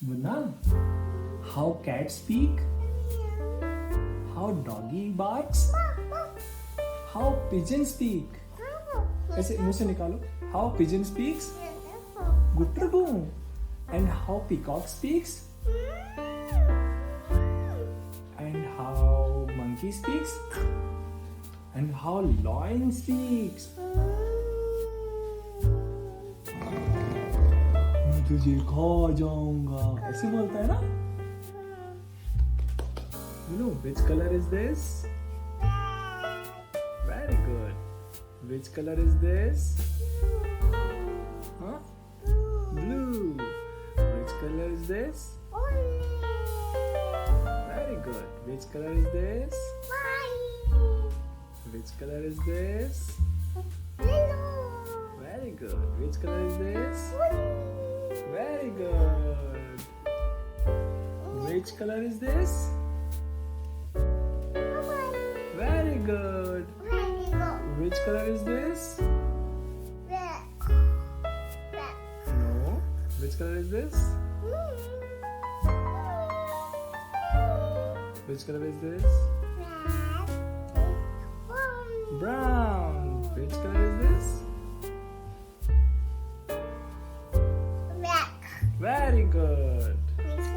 Munna, how cats speak? How doggy barks? How pigeon speak? ऐसे मुंह से निकालो. How pigeon speaks? Gutrugu. And how peacock speaks? And how monkey speaks? And how lion speaks? मैं तुझे खा जाऊंगा. ऐसे बोलता है ना? You know which color is this? Very good. Which color is this? Huh? Blue. Which color is this? Very good. Which color is this? Which color is this? Very good. Which color is this? Very good. Which color is this? Very good. Which color is this? No. Which color is this? Which color is this? Brown. Which color